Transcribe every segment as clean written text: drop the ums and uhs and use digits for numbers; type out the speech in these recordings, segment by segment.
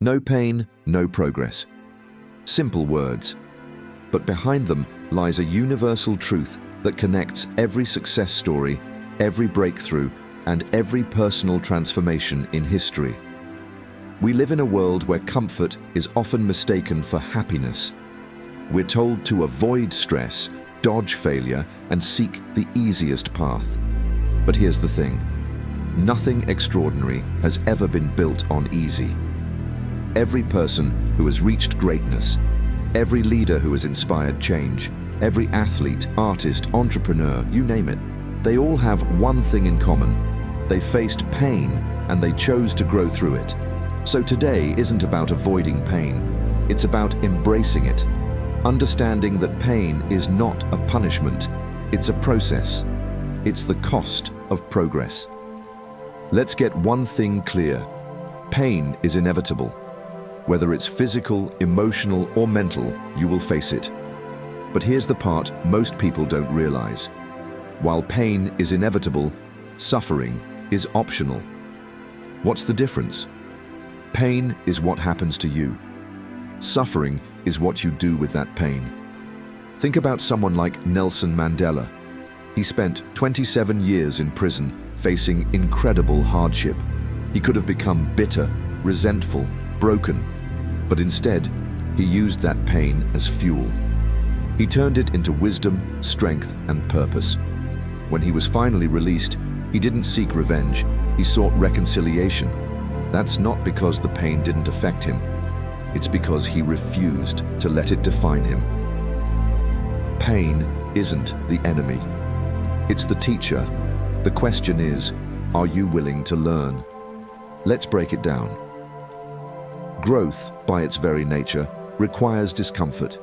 No pain, no progress. Simple words. But behind them lies a universal truth that connects every success story, every breakthrough, and every personal transformation in history. We live in a world where comfort is often mistaken for happiness. We're told to avoid stress, dodge failure, and seek the easiest path. But here's the thing. Nothing extraordinary has ever been built on easy. Every person who has reached greatness, every leader who has inspired change, every athlete, artist, entrepreneur, you name it, they all have one thing in common. They faced pain and they chose to grow through it. So today isn't about avoiding pain. It's about embracing it. Understanding that pain is not a punishment. It's a process. It's the cost of progress. Let's get one thing clear. Pain is inevitable. Whether it's physical, emotional, or mental, you will face it. But here's the part most people don't realize. While pain is inevitable, suffering is optional. What's the difference? Pain is what happens to you. Suffering is what you do with that pain. Think about someone like Nelson Mandela. He spent 27 years in prison, facing incredible hardship. He could have become bitter, resentful, broken, but instead, he used that pain as fuel. He turned it into wisdom, strength, and purpose. When he was finally released, he didn't seek revenge, he sought reconciliation. That's not because the pain didn't affect him. It's because he refused to let it define him. Pain isn't the enemy. It's the teacher. The question is, are you willing to learn? Let's break it down. Growth, by its very nature, requires discomfort.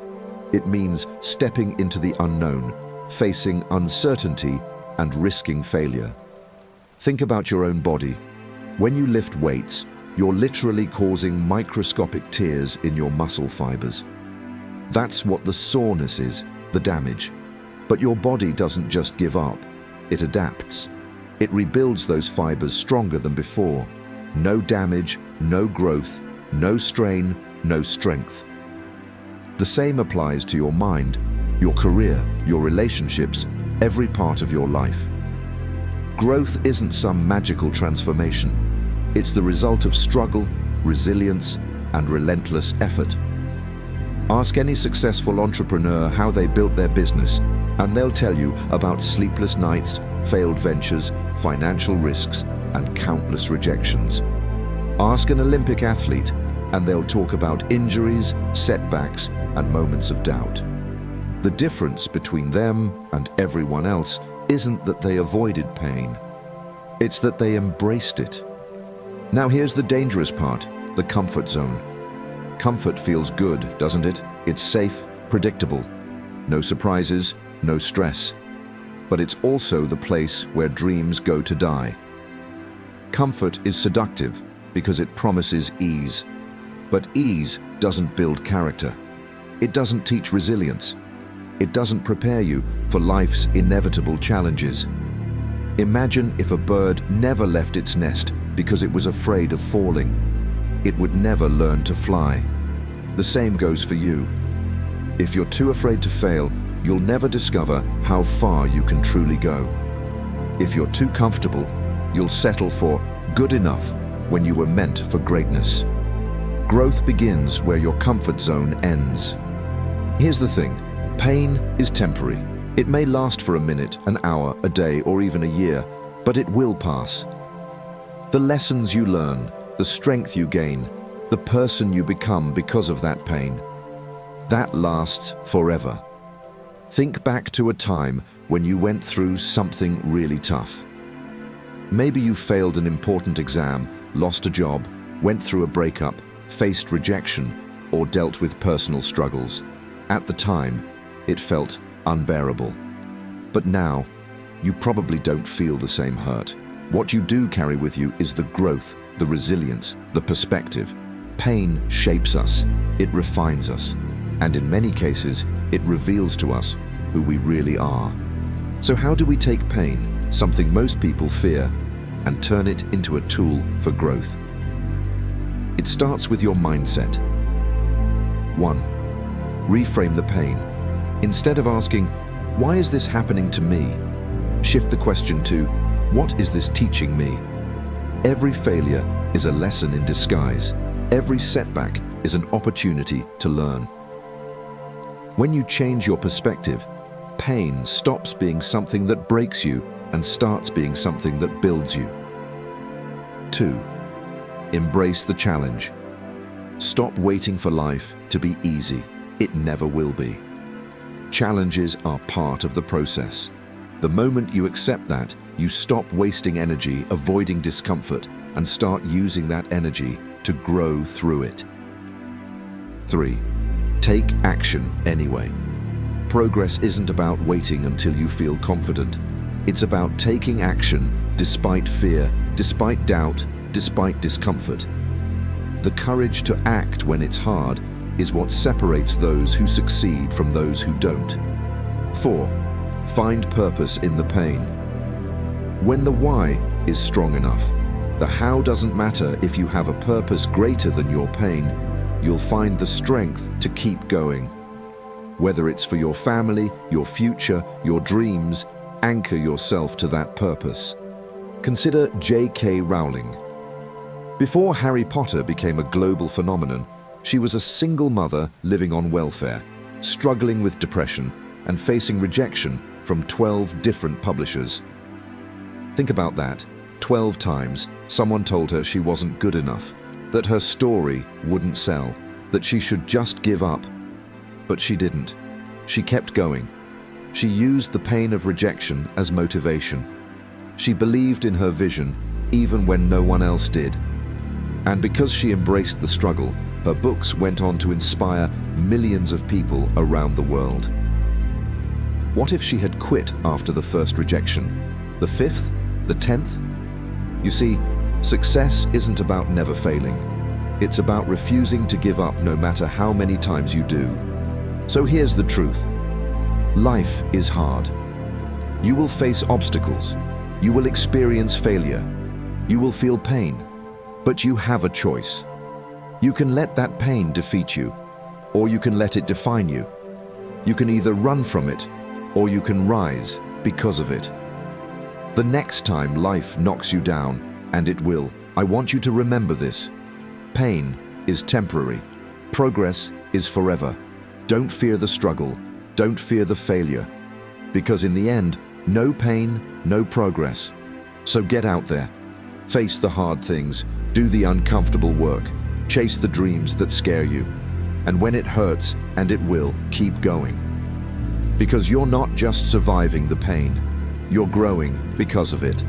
It means stepping into the unknown, facing uncertainty, and risking failure. Think about your own body. When you lift weights, you're literally causing microscopic tears in your muscle fibers. That's what the soreness is, the damage. But your body doesn't just give up, it adapts. It rebuilds those fibers stronger than before. No damage, no growth, no strain, no strength. The same applies to your mind, your career, your relationships, every part of your life. Growth isn't some magical transformation. It's the result of struggle, resilience, and relentless effort. Ask any successful entrepreneur how they built their business, and they'll tell you about sleepless nights, failed ventures, financial risks, and countless rejections. Ask an Olympic athlete, and they'll talk about injuries, setbacks, and moments of doubt. The difference between them and everyone else isn't that they avoided pain. It's that they embraced it. Now here's the dangerous part, the comfort zone. Comfort feels good, doesn't it? It's safe, predictable. No surprises, no stress. But it's also the place where dreams go to die. Comfort is seductive because it promises ease. But ease doesn't build character. It doesn't teach resilience. It doesn't prepare you for life's inevitable challenges. Imagine if a bird never left its nest because it was afraid of falling. It would never learn to fly. The same goes for you. If you're too afraid to fail, you'll never discover how far you can truly go. If you're too comfortable, you'll settle for good enough when you were meant for greatness. Growth begins where your comfort zone ends. Here's the thing, pain is temporary. It may last for a minute, an hour, a day, or even a year, but it will pass. The lessons you learn, the strength you gain, the person you become because of that pain, that lasts forever. Think back to a time when you went through something really tough. Maybe you failed an important exam, lost a job, went through a breakup, faced rejection, or dealt with personal struggles. At the time, it felt unbearable. But now, you probably don't feel the same hurt. What you do carry with you is the growth, the resilience, the perspective. Pain shapes us, it refines us, and in many cases, it reveals to us who we really are. So how do we take pain, something most people fear, and turn it into a tool for growth? It starts with your mindset. 1. Reframe the pain. Instead of asking, "Why is this happening to me?" shift the question to, "What is this teaching me?" Every failure is a lesson in disguise. Every setback is an opportunity to learn. When you change your perspective, pain stops being something that breaks you and starts being something that builds you. 2. Embrace the challenge. Stop waiting for life to be easy. It never will be. Challenges are part of the process. The moment you accept that, you stop wasting energy avoiding discomfort and start using that energy to grow through it. 3. Take action anyway. Progress isn't about waiting until you feel confident. It's about taking action despite fear, despite doubt, despite discomfort. The courage to act when it's hard is what separates those who succeed from those who don't. 4. Find purpose in the pain. When the why is strong enough, the how doesn't matter. If you have a purpose greater than your pain, you'll find the strength to keep going. Whether it's for your family, your future, your dreams, anchor yourself to that purpose. Consider J.K. Rowling. Before Harry Potter became a global phenomenon, she was a single mother living on welfare, struggling with depression and facing rejection from 12 different publishers. Think about that. 12 times, someone told her she wasn't good enough, that her story wouldn't sell, that she should just give up. But she didn't. She kept going. She used the pain of rejection as motivation. She believed in her vision, even when no one else did. And because she embraced the struggle, her books went on to inspire millions of people around the world. What if she had quit after the first rejection? The 5th? The 10th? You see, success isn't about never failing. It's about refusing to give up no matter how many times you do. So here's the truth. Life is hard. You will face obstacles. You will experience failure. You will feel pain. But you have a choice. You can let that pain defeat you, or you can let it define you. You can either run from it, or you can rise because of it. The next time life knocks you down, and it will, I want you to remember this. Pain is temporary. Progress is forever. Don't fear the struggle. Don't fear the failure. Because in the end, no pain, no progress. So get out there. Face the hard things. Do the uncomfortable work. Chase the dreams that scare you. And when it hurts, and it will, keep going. Because you're not just surviving the pain. You're growing because of it.